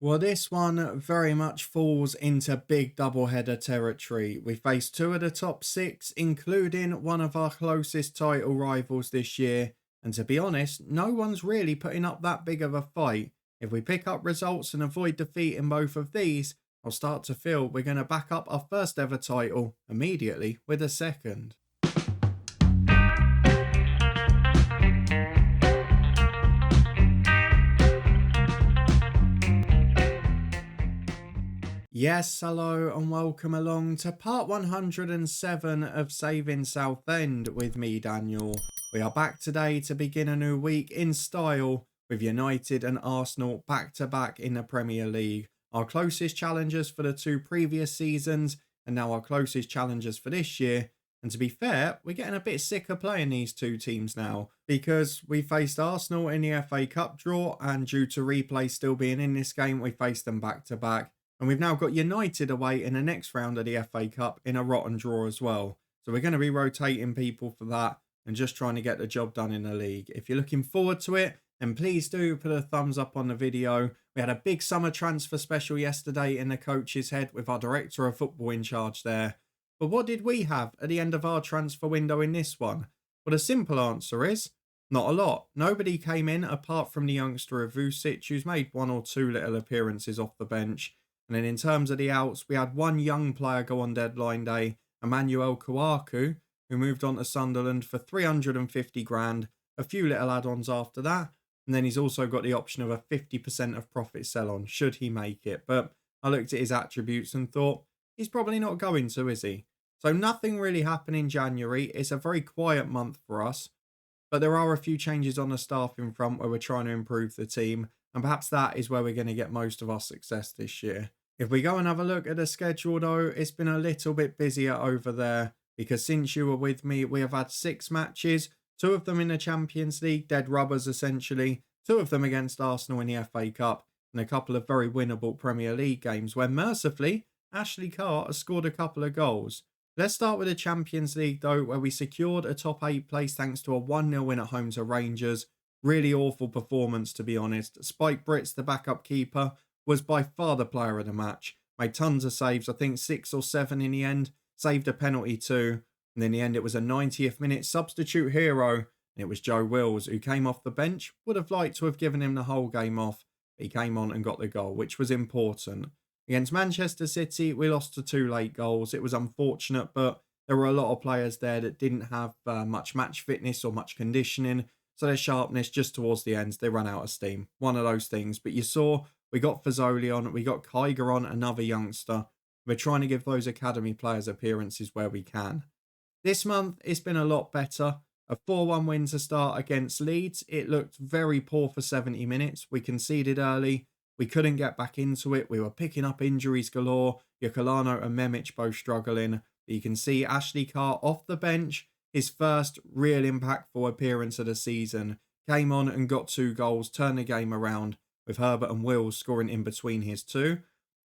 Well, this one very much falls into big doubleheader territory. We face two of the top six, including one of our closest title rivals this year. And to be honest, no one's really putting up that big of a fight. If we pick up results and avoid defeat in both of these, I'll start to feel we're going to back up our first ever title immediately with a second. Yes, hello and welcome along to part 107 of Saving Southend with me, Daniel. We are back today to begin a new week in style with United and Arsenal back to back in the Premier League. Our closest challengers for the two previous seasons and now our closest challengers for this year. And to be fair, we're getting a bit sick of playing these two teams now because we faced Arsenal in the FA Cup draw, and due to replay still being in this game, we faced them back to back. And we've now got United away in the next round of the FA Cup in a rotten draw as well. So we're going to be rotating people for that and just trying to get the job done in the league. If you're looking forward to it, then please do put a thumbs up on the video. We had a big summer transfer special yesterday in the coach's head with our director of football in charge there. But what did we have at the end of our transfer window in this one? Well, the simple answer is not a lot. Nobody came in apart from the youngster of Vucic, who's made one or two little appearances off the bench. And then in terms of the outs, we had one young player go on deadline day, Emmanuel Kouakou, who moved on to Sunderland for 350 grand, a few little add-ons after that. And then he's also got the option of a 50% of profit sell-on, should he make it. But I looked at his attributes and thought, he's probably not going to, is he? So nothing really happened in January. It's a very quiet month for us. But there are a few changes on the staffing front where we're trying to improve the team. And perhaps that is where we're going to get most of our success this year. If we go and have a look at the schedule though, it's been a little bit busier over there because since you were with me, we have had 6 matches, 2 of them in the Champions League, dead rubbers essentially, 2 of them against Arsenal in the FA Cup, and a couple of very winnable Premier League games where mercifully, Ashley Carr has scored a couple of goals. Let's start with the Champions League though, where we secured a top 8 place thanks to a 1-0 win at home to Rangers. Really awful performance to be honest. Spike Brits, the backup keeper, was by far the player of the match. Made tons of saves, I think 6 or 7 in the end. Saved a penalty too. And in the end, it was a 90th minute substitute hero. And it was Joe Wills, who came off the bench. Would have liked to have given him the whole game off. But he came on and got the goal, which was important. Against Manchester City, we lost to 2 late goals. It was unfortunate, but there were a lot of players there that didn't have much match fitness or much conditioning. So their sharpness just towards the end, they ran out of steam. One of those things. But you saw we got Fazoli on, we got Kiger on, another youngster. We're trying to give those academy players appearances where we can. This month, it's been a lot better. A 4-1 win to start against Leeds. It looked very poor for 70 minutes. We conceded early. We couldn't get back into it. We were picking up injuries galore. Yokolano and Memic both struggling. But you can see Ashley Carr off the bench. His first real impactful appearance of the season. Came on and got 2 goals, turned the game around, with Herbert and Wills scoring in between his 2.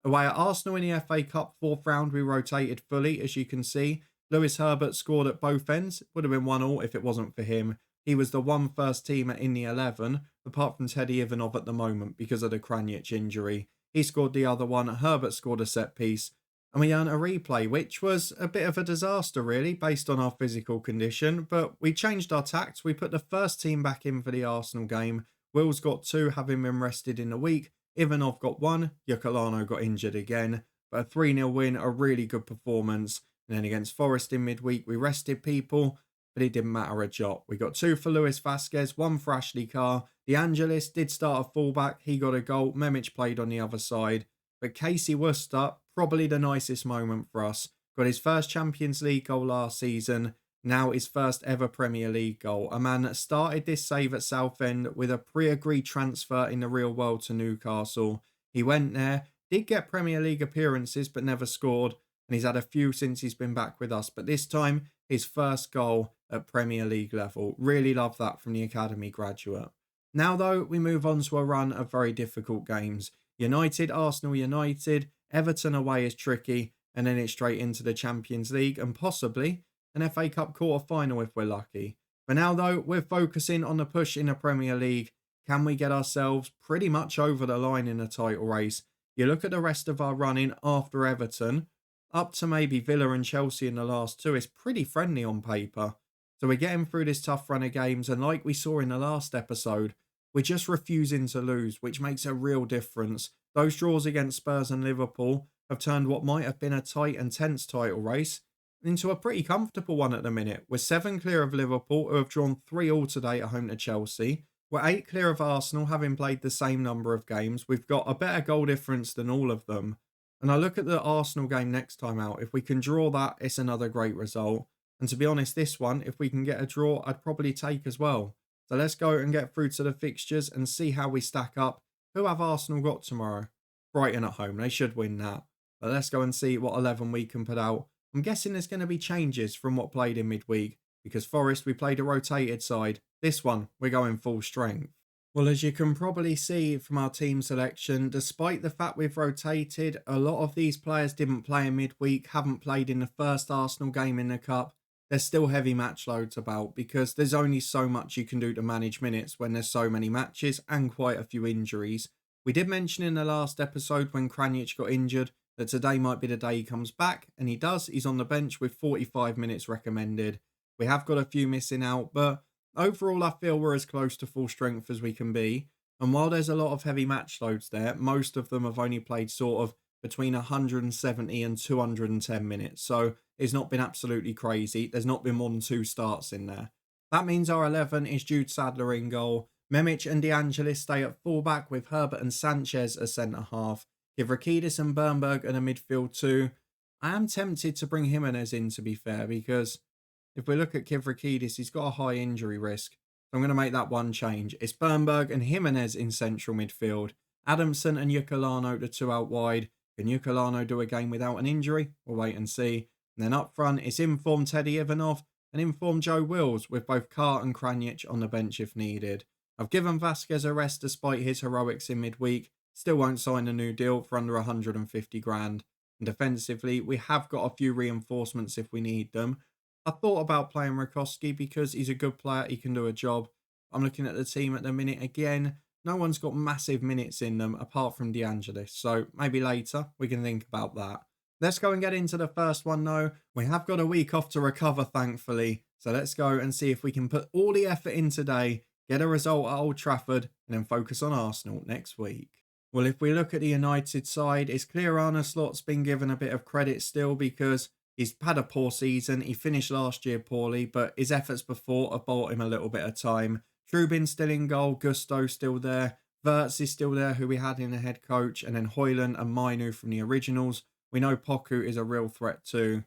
Away at Arsenal in the FA Cup 4th round, we rotated fully, as you can see. Lewis Herbert scored at both ends. Would have been 1-1 if it wasn't for him. He was the one first teamer in the 11, apart from Teddy Ivanov at the moment because of the Kranjic injury. He scored the other one. Herbert scored a set piece. And we earned a replay, which was a bit of a disaster, really, based on our physical condition. But we changed our tact. We put the first team back in for the Arsenal game. Wills got 2, having been rested in the week. Ivanov got 1. Yokolano got injured again. But a 3-0 win, a really good performance. And then against Forest in midweek, we rested people, but it didn't matter a jot. We got 2 for Luis Vasquez, 1 for Ashley Carr. The Angelis did start a fullback. He got a goal. Memic played on the other side. But Casey Worcester, probably the nicest moment for us. Got his first Champions League goal last season. Now his first ever Premier League goal. A man that started this save at Southend with a pre-agreed transfer in the real world to Newcastle. He went there, did get Premier League appearances but never scored. And he's had a few since he's been back with us. But this time, his first goal at Premier League level. Really love that from the academy graduate. Now though, we move on to a run of very difficult games. United, Arsenal, United. Everton away is tricky. And then it's straight into the Champions League and possibly an FA Cup quarter-final if we're lucky. For now though, we're focusing on the push in the Premier League. Can we get ourselves pretty much over the line in a title race? You look at the rest of our running after Everton, up to maybe Villa and Chelsea in the last two, it's pretty friendly on paper. So we're getting through this tough run of games, and like we saw in the last episode, we're just refusing to lose, which makes a real difference. Those draws against Spurs and Liverpool have turned what might have been a tight and tense title race into a pretty comfortable one at the minute. We're 7 clear of Liverpool, who have drawn 3-3 today at home to Chelsea. We're 8 clear of Arsenal, having played the same number of games. We've got a better goal difference than all of them. And I look at the Arsenal game next time out. If we can draw that, it's another great result. And to be honest, this one, if we can get a draw, I'd probably take as well. So let's go and get through to the fixtures and see how we stack up. Who have Arsenal got tomorrow? Brighton at home. They should win that. But let's go and see what 11 we can put out. I'm guessing there's going to be changes from what played in midweek, because Forest, we played a rotated side. This one, we're going full strength. Well, as you can probably see from our team selection, despite the fact we've rotated, a lot of these players didn't play in midweek, haven't played in the first Arsenal game in the Cup. There's still heavy match loads about, because there's only so much you can do to manage minutes when there's so many matches and quite a few injuries. We did mention in the last episode when Kranic got injured that today might be the day he comes back, and he does. He's on the bench with 45 minutes recommended. We have got a few missing out, but overall I feel we're as close to full strength as we can be. And while there's a lot of heavy match loads there, most of them have only played sort of between 170 and 210 minutes. So it's not been absolutely crazy. There's not been more than 2 starts in there. That means our 11 is Jude Sadler in goal. Memic and De Angelis stay at fullback with Herbert and Sanchez as centre-half. Kivrakidis and Bernberg at a midfield too. I am tempted to bring Jimenez in, to be fair, because if we look at Kivrakidis, he's got a high injury risk. So I'm going to make that one change. It's Bernberg and Jimenez in central midfield. Adamson and Yukulano, the 2 out wide. Can Yukulano do a game without an injury? We'll wait and see. And then up front, it's informed Teddy Ivanov and informed Joe Wills, with both Carr and Kranic on the bench if needed. I've given Vasquez a rest despite his heroics in midweek. Still won't sign a new deal for under 150 grand. And defensively, we have got a few reinforcements if we need them. I thought about playing Rakowski because he's a good player, he can do a job. I'm looking at the team at the minute again. No one's got massive minutes in them apart from De Angelis, so maybe later we can think about that. Let's go and get into the first one though. We have got a week off to recover, thankfully. So let's go and see if we can put all the effort in today, get a result at Old Trafford, and then focus on Arsenal next week. Well, if we look at the United side, it's clear Arne Slot's been given a bit of credit still because he's had a poor season. He finished last year poorly, but his efforts before have bought him a little bit of time. Trubin's still in goal, Gusto still there, Wirtz is still there, who we had in the head coach, and then Højlund and Mainu from the originals. We know Poku is a real threat too.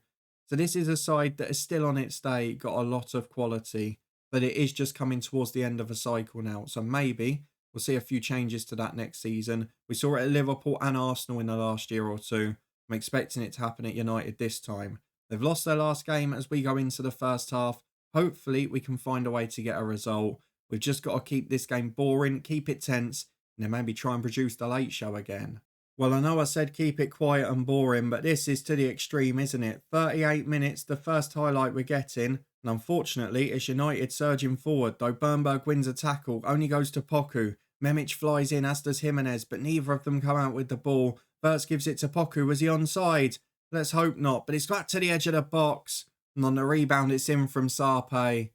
So this is a side that is still on its day, got a lot of quality, but it is just coming towards the end of a cycle now. So maybe we'll see a few changes to that next season. We saw it at Liverpool and Arsenal in the last year or two. I'm expecting it to happen at United this time. They've lost their last game as we go into the first half. Hopefully we can find a way to get a result. We've just got to keep this game boring, keep it tense, and then maybe try and produce the late show again. Well, I know I said keep it quiet and boring, but this is to the extreme, isn't it? 38 minutes, the first highlight we're getting. And unfortunately, it's United surging forward, though Bernberg wins a tackle, only goes to Poku. Memic flies in, as does Jimenez, but neither of them come out with the ball. Wirtz gives it to Poku. Was he onside? Let's hope not, but it's back to the edge of the box. And on the rebound, it's in from Sarpe.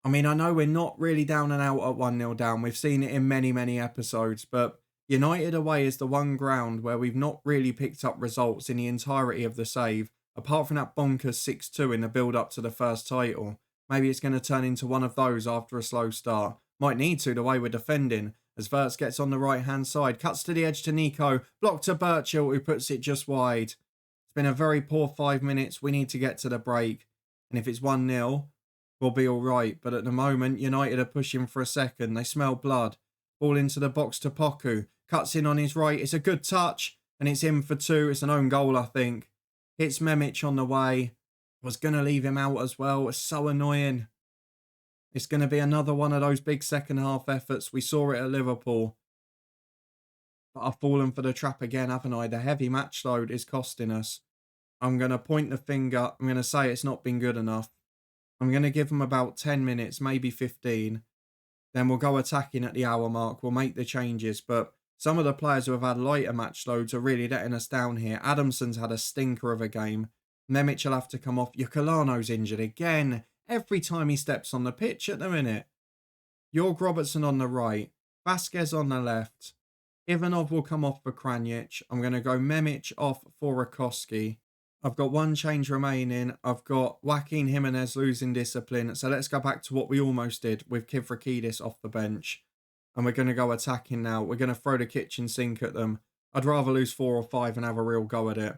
I mean, I know we're not really down and out at 1-0 down. We've seen it in many, many episodes, but United away is the one ground where we've not really picked up results in the entirety of the save, apart from that bonkers 6-2 in the build-up to the first title. Maybe it's going to turn into one of those after a slow start. Might need to, the way we're defending. As Wirtz gets on the right-hand side, cuts to the edge to Nico, blocked to Birchall, who puts it just wide. It's been a very poor 5 minutes. We need to get to the break. And if it's 1-0, we'll be all right. But at the moment, United are pushing for a second. They smell blood. Ball into the box to Poku. Cuts in on his right. It's a good touch. And it's in for 2. It's an own goal, I think. Hits Memic on the way. Was going to leave him out as well. It's so annoying. It's going to be another one of those big second half efforts. We saw it at Liverpool. But I've fallen for the trap again, haven't I? The heavy match load is costing us. I'm going to point the finger. I'm going to say it's not been good enough. I'm going to give them about 10 minutes, maybe 15. Then we'll go attacking at the hour mark. We'll make the changes. But some of the players who have had lighter match loads are really letting us down here. Adamson's had a stinker of a game. Memic will have to come off. Yokolano's injured again. Every time he steps on the pitch at the minute. Jorg Robertson on the right. Vasquez on the left. Ivanov will come off for Kranic. I'm going to go Memic off for Rakoski. I've got one change remaining. I've got Joaquin Jimenez losing discipline. So let's go back to what we almost did with Kivrakidis off the bench. And we're going to go attacking now. We're going to throw the kitchen sink at them. I'd rather lose 4 or 5 and have a real go at it.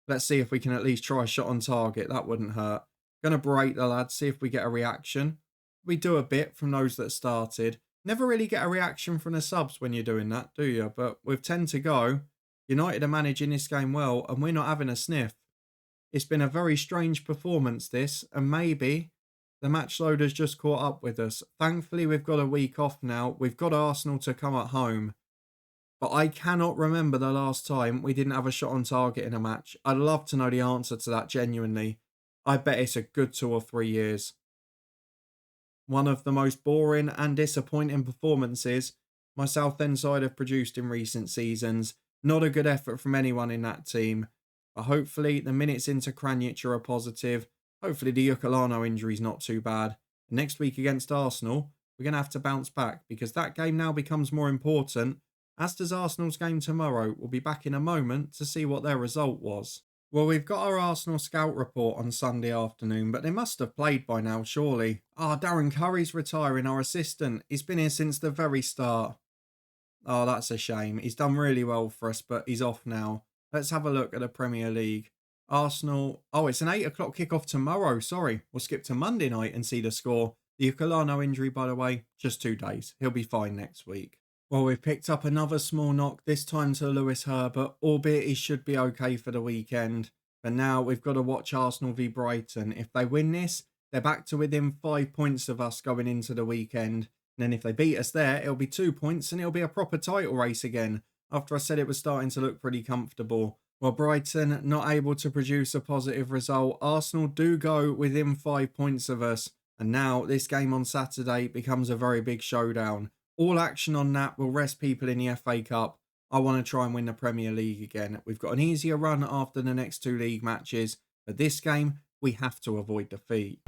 Let's see if we can at least try a shot on target. That wouldn't hurt. Going to berate the lads, see if we get a reaction. We do a bit from those that started. Never really get a reaction from the subs when you're doing that, do you? But with 10 to go, United are managing this game well and we're not having a sniff. It's been a very strange performance this, and maybe the match load has just caught up with us. Thankfully, we've got a week off now. We've got Arsenal to come at home. But I cannot remember the last time we didn't have a shot on target in a match. I'd love to know the answer to that genuinely. I bet it's a good 2 or 3 years. One of the most boring and disappointing performances my Southend side have produced in recent seasons. Not a good effort from anyone in that team. But hopefully the minutes into Kranic are a positive. Hopefully the Yokolano injury is not too bad. Next week against Arsenal, we're going to have to bounce back because that game now becomes more important. As does Arsenal's game tomorrow. We'll be back in a moment to see what their result was. Well, we've got our Arsenal scout report on Sunday afternoon, but they must have played by now, surely. Darren Curry's retiring, our assistant. He's been here since the very start. Oh, that's a shame. He's done really well for us, but he's off now. Let's have a look at the Premier League. Arsenal. Oh, it's an 8 o'clock kickoff tomorrow. Sorry. We'll skip to Monday night and see the score. The Yokolano injury, by the way, just 2 days. He'll be fine next week. Well, we've picked up another small knock, this time to Lewis Herbert, albeit he should be okay for the weekend. But now we've got to watch Arsenal v Brighton. If they win this, they're back to within 5 points of us going into the weekend. And then if they beat us there, it'll be 2 points and it'll be a proper title race again. After I said it was starting to look pretty comfortable. Well, Brighton not able to produce a positive result. Arsenal do go within 5 points of us. And now this game on Saturday becomes a very big showdown. All action on that will rest people in the FA Cup. I want to try and win the Premier League again. We've got an easier run after the next 2 league matches. But this game, we have to avoid defeat.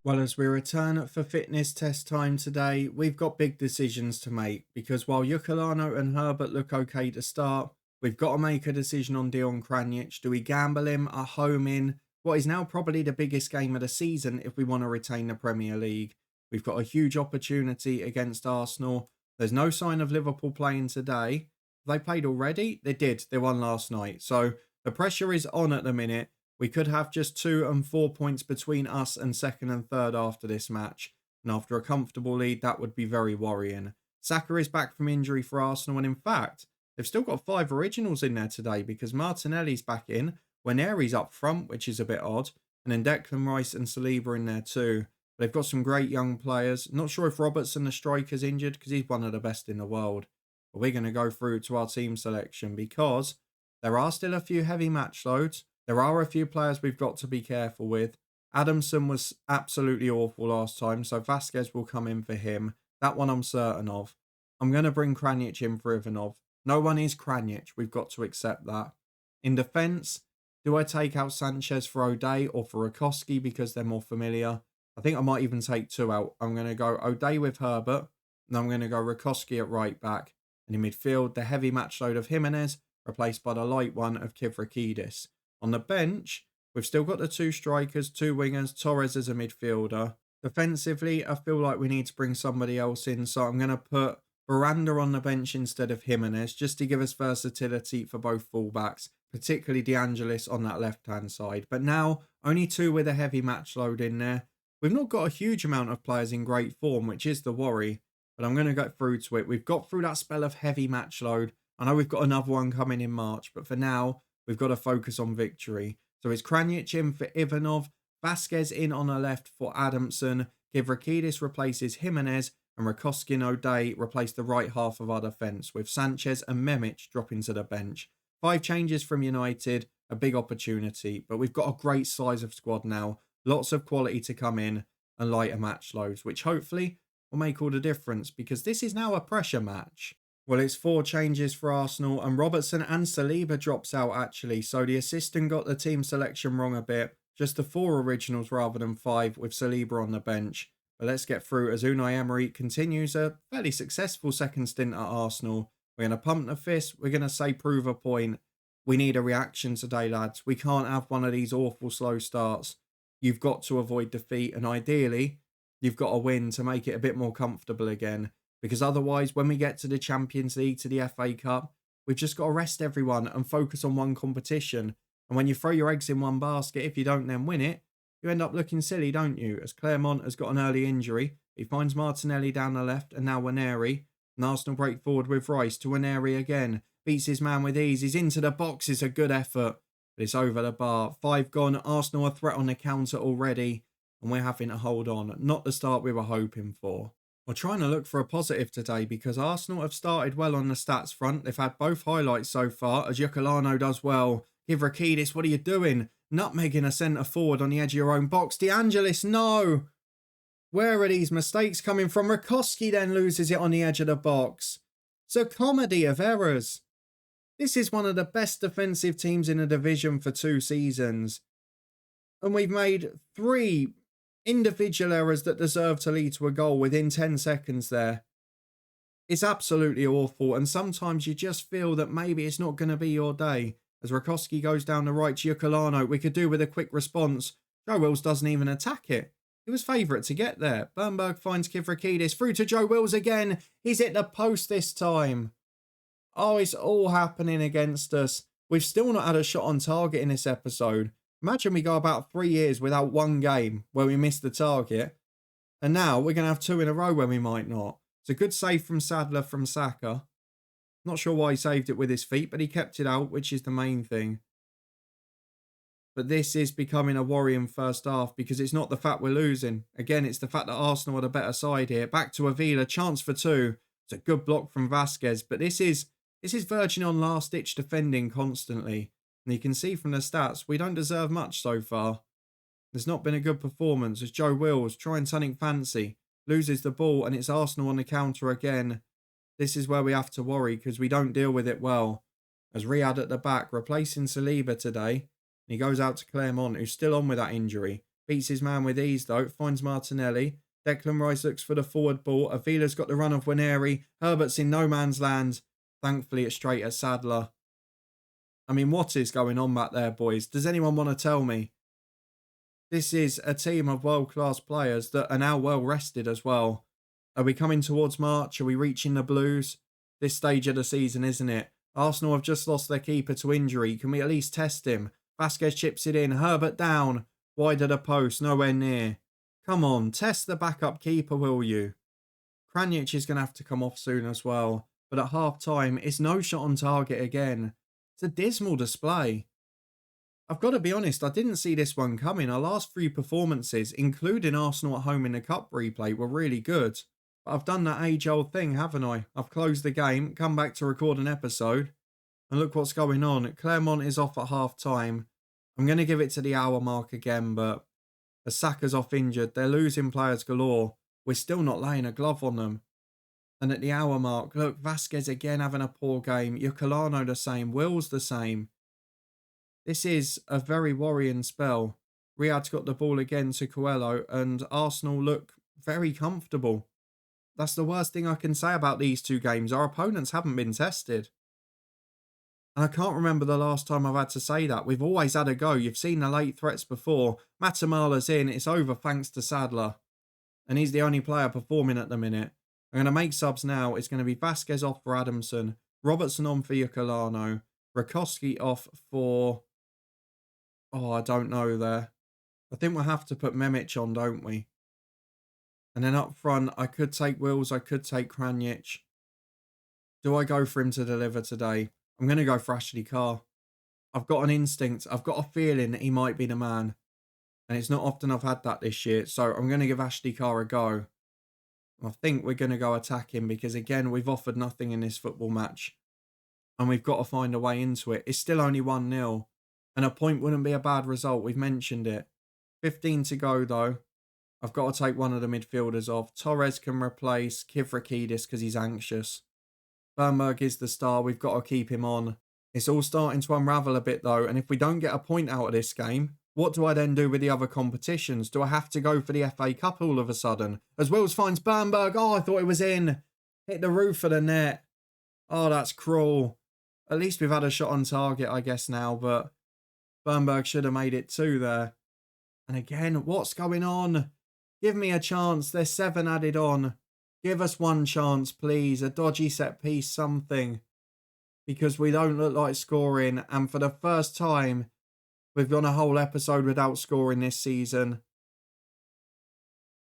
Well, as we return for fitness test time today, we've got big decisions to make. Because while Yokolano and Herbert look okay to start, we've got to make a decision on Dion Kranic. Do we gamble him at home in what is now probably the biggest game of the season if we want to retain the Premier League? We've got a huge opportunity against Arsenal. There's no sign of Liverpool playing today. They played already? They did. They won last night. So the pressure is on at the minute. We could have just 2 and 4 points between us and second and third after this match. And after a comfortable lead, that would be very worrying. Saka is back from injury for Arsenal. And in fact, they've still got 5 originals in there today because Martinelli's back in. Waneri's up front, which is a bit odd. And then Declan Rice and Saliba in there too. They've got some great young players. Not sure if Robertson, the striker's injured because he's one of the best in the world. But we're going to go through to our team selection because there are still a few heavy match loads. There are a few players we've got to be careful with. Adamson was absolutely awful last time, so Vasquez will come in for him. That one I'm certain of. I'm going to bring Kranic in for Ivanov. No one is Kranic. We've got to accept that. In defence, do I take out Sanchez for O'Day or for Rakoski because they're more familiar? I think I might even take 2 out. I'm going to go O'Day with Herbert. And I'm going to go Rakoski at right back. And in midfield, the heavy match load of Jimenez replaced by the light one of Kivrakidis. On the bench, we've still got the 2 strikers, 2 wingers, Torres as a midfielder. Defensively, I feel like we need to bring somebody else in. So I'm going to put Veranda on the bench instead of Jimenez just to give us versatility for both fullbacks. Particularly De Angelis on that left-hand side. But now, only 2 with a heavy match load in there. We've not got a huge amount of players in great form, which is the worry. But I'm going to get through to it. We've got through that spell of heavy match load. I know we've got another one coming in March. But for now, we've got to focus on victory. So it's Kranic in for Ivanov. Vasquez in on the left for Adamson. Kivrakidis replaces Jimenez. And Rakoski and O'Day replace the right half of our defence. With Sanchez and Memic dropping to the bench. 5 changes from United. A big opportunity. But we've got a great size of squad now. Lots of quality to come in. and lighter match loads, which hopefully will make all the difference because this is now a pressure match. Well, it's 4 changes for Arsenal and Robertson and Saliba drops out actually. So the assistant got the team selection wrong a bit. Just the 4 originals rather than 5 with Saliba on the bench. But let's get through as Unai Emery continues a fairly successful second stint at Arsenal. We're going to pump the fist. We're going to say prove a point. We need a reaction today, lads. We can't have one of these awful slow starts. You've got to avoid defeat and ideally, you've got to win to make it a bit more comfortable again. Because otherwise, when we get to the Champions League, to the FA Cup, we've just got to rest everyone and focus on one competition. And when you throw your eggs in one basket, if you don't then win it, you end up looking silly, don't you? As Claremont has got an early injury, he finds Martinelli down the left and now Waneri. And Arsenal break forward with Rice to Waneri again. Beats his man with ease. He's into the box. It's a good effort. But it's over the bar. 5 gone. Arsenal a threat on the counter already. And we're having to hold on. Not the start we were hoping for. We're trying to look for a positive today because Arsenal have started well on the stats front. They've had both highlights so far as Yokolano does well. Kivrakidis, what are you doing? Nutmegging a centre forward on the edge of your own box. De Angelis, no! Where are these mistakes coming from? Rakowski then loses it on the edge of the box. It's a comedy of errors. This is one of the best defensive teams in the division for 2 seasons. And we've made 3 individual errors that deserve to lead to a goal within 10 seconds there. It's absolutely awful. And sometimes you just feel that maybe it's not going to be your day. As Rakowski goes down the right to Yokolano, we could do with a quick response. Joe Wills doesn't even attack it. He was favourite to get there. Bernberg finds Kivrakidis. Through to Joe Wills again. He's hit the post this time. Oh, it's all happening against us. We've still not had a shot on target in this episode. Imagine we go about 3 years without one game where we miss the target. And now we're going to have 2 in a row where we might not. It's a good save from Sadler from Saka. Not sure why he saved it with his feet, but he kept it out, which is the main thing. But this is becoming a worrying first half because it's not the fact we're losing. Again, it's the fact that Arsenal are the better side here. Back to Avila, chance for 2. It's a good block from Vasquez, but this is verging on last-ditch defending constantly. And you can see from the stats, we don't deserve much so far. There's not been a good performance as Joe Wills, trying something fancy, loses the ball and it's Arsenal on the counter again. This is where we have to worry because we don't deal with it well. As Riyad at the back, replacing Saliba today. And he goes out to Claremont, who's still on with that injury. Beats his man with ease though, finds Martinelli. Declan Rice looks for the forward ball. Avila's got the run of Waneri. Herbert's in no man's land. Thankfully it's straight at Sadler. I mean, what is going on back there, boys? Does anyone want to tell me? This is a team of world-class players that are now well rested as well. Are we coming towards March? Are we reaching the Blues? This stage of the season, isn't it? Arsenal have just lost their keeper to injury. Can we at least test him? Vasquez chips it in. Herbert down. Wide of the post. Nowhere near. Come on. Test the backup keeper, will you? Kranic is going to have to come off soon as well. But at half-time, it's no shot on target again. It's a dismal display. I've got to be honest, I didn't see this one coming. Our last 3 performances, including Arsenal at home in the Cup replay, were really good. But I've done that age-old thing, haven't I? I've closed the game, come back to record an episode, and look what's going on. Claremont is off at half-time. I'm going to give it to the hour mark again, but as Saka's off injured, they're losing players galore. We're still not laying a glove on them. And at the hour mark, look, Vasquez again having a poor game. Yokolano the same. Wills the same. This is a very worrying spell. Riyad's got the ball again to Coelho and Arsenal look very comfortable. That's the worst thing I can say about these 2 games. Our opponents haven't been tested. And I can't remember the last time I've had to say that. We've always had a go. You've seen the late threats before. Matamala's in. It's over thanks to Sadler. And he's the only player performing at the minute. I'm going to make subs now. It's going to be Vasquez off for Adamson. Robertson on for Yokolano. Rakowski off for... Oh, I don't know there. I think we'll have to put Memic on, don't we? And then up front, I could take Wills. I could take Kranic. Do I go for him to deliver today? I'm going to go for Ashley Carr. I've got an instinct. I've got a feeling that he might be the man. And it's not often I've had that this year. So I'm going to give Ashley Carr a go. I think we're going to go attack him because, again, we've offered nothing in this football match. And we've got to find a way into it. It's still only 1-0. And a point wouldn't be a bad result. We've mentioned it. 15 to go, though. I've got to take one of the midfielders off. Torres can replace Kivrakidis because he's anxious. Bernberg is the star. We've got to keep him on. It's all starting to unravel a bit though, and if we don't get a point out of this game, what do I then do with the other competitions? Do I have to go for the FA Cup all of a sudden? As Wills finds Bernberg. Oh, I thought it was in. Hit the roof of the net. Oh, that's cruel. At least we've had a shot on target, I guess, now, but Bernberg should have made it 2 there. And again, what's going on? Give me a chance. There's 7 added on. Give us one chance, please. A dodgy set piece, something. Because we don't look like scoring. And for the first time, we've gone a whole episode without scoring this season.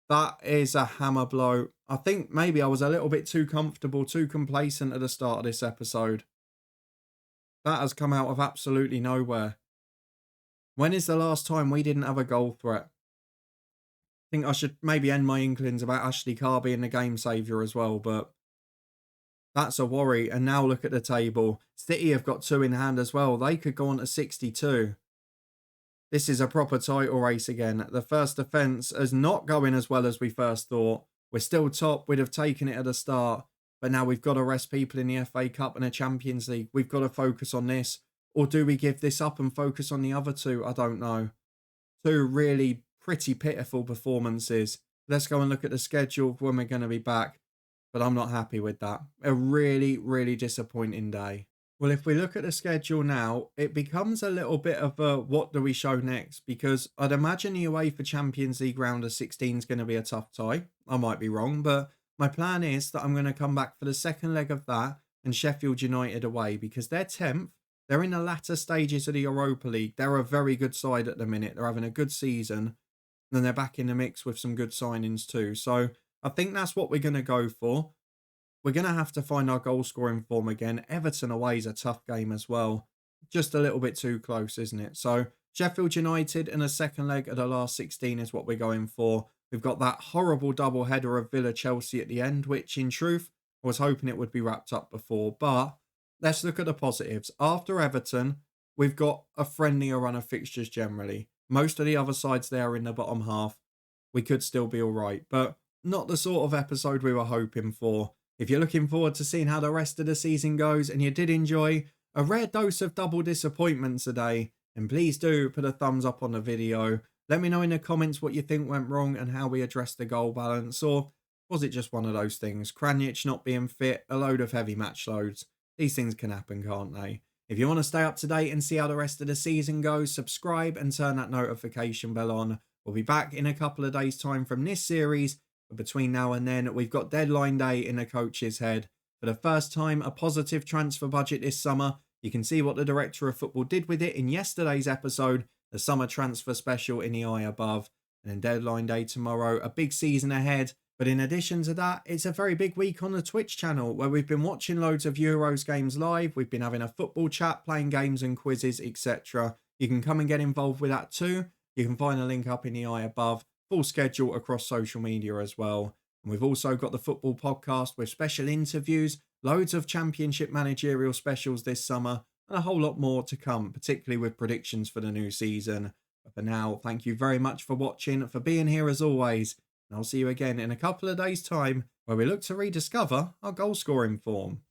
That is a hammer blow. I think maybe I was a little bit too comfortable, too complacent at the start of this episode. That has come out of absolutely nowhere. When is the last time we didn't have a goal threat? I think I should maybe end my inklings about Ashley Carr being the game saviour as well, but that's a worry. And now look at the table. City have got 2 in hand as well. They could go on to 62. This is a proper title race again. The first defence is not going as well as we first thought. We're still top. We'd have taken it at the start. But now we've got to rest people in the FA Cup and the Champions League. We've got to focus on this. Or do we give this up and focus on the other 2? I don't know. 2 really pretty pitiful performances. Let's go and look at the schedule of when we're going to be back. But I'm not happy with that. A really, really disappointing day. Well, if we look at the schedule now, it becomes a little bit of a what do we show next? Because I'd imagine the UEFA Champions League round of 16 is going to be a tough tie. I might be wrong, but my plan is that I'm going to come back for the second leg of that and Sheffield United away because they're 10th. They're in the latter stages of the Europa League. They're a very good side at the minute. They're having a good season. And then they're back in the mix with some good signings too. So I think that's what we're going to go for. We're going to have to find our goal scoring form again. Everton away is a tough game as well. Just a little bit too close, isn't it? So Sheffield United in a second leg of the last 16 is what we're going for. We've got that horrible double header of Villa-Chelsea at the end, which in truth, I was hoping it would be wrapped up before. But let's look at the positives. After Everton, we've got a friendlier run of fixtures generally. Most of the other sides there are in the bottom half. We could still be all right, but not the sort of episode we were hoping for. If you're looking forward to seeing how the rest of the season goes and you did enjoy a rare dose of double disappointment today, then please do put a thumbs up on the video. Let me know in the comments what you think went wrong and how we addressed the goal balance, or was it just one of those things? Kranjic not being fit, a load of heavy match loads. These things can happen, can't they? If you want to stay up to date and see how the rest of the season goes, subscribe and turn that notification bell on. We'll be back in a couple of days' time from this series. But between now and then, we've got deadline day in the coach's head. For the first time, a positive transfer budget this summer. You can see what the Director of Football did with it in yesterday's episode, the summer transfer special in the eye above. And then deadline day tomorrow, a big season ahead. But in addition to that, it's a very big week on the Twitch channel where we've been watching loads of Euros games live. We've been having a football chat, playing games and quizzes, etc. You can come and get involved with that too. You can find a link up in the eye above. Full schedule across social media as well. And we've also got the football podcast with special interviews, loads of championship managerial specials this summer, and a whole lot more to come, particularly with predictions for the new season. But for now, thank you very much for watching, for being here as always. And I'll see you again in a couple of days' time where we look to rediscover our goal scoring form.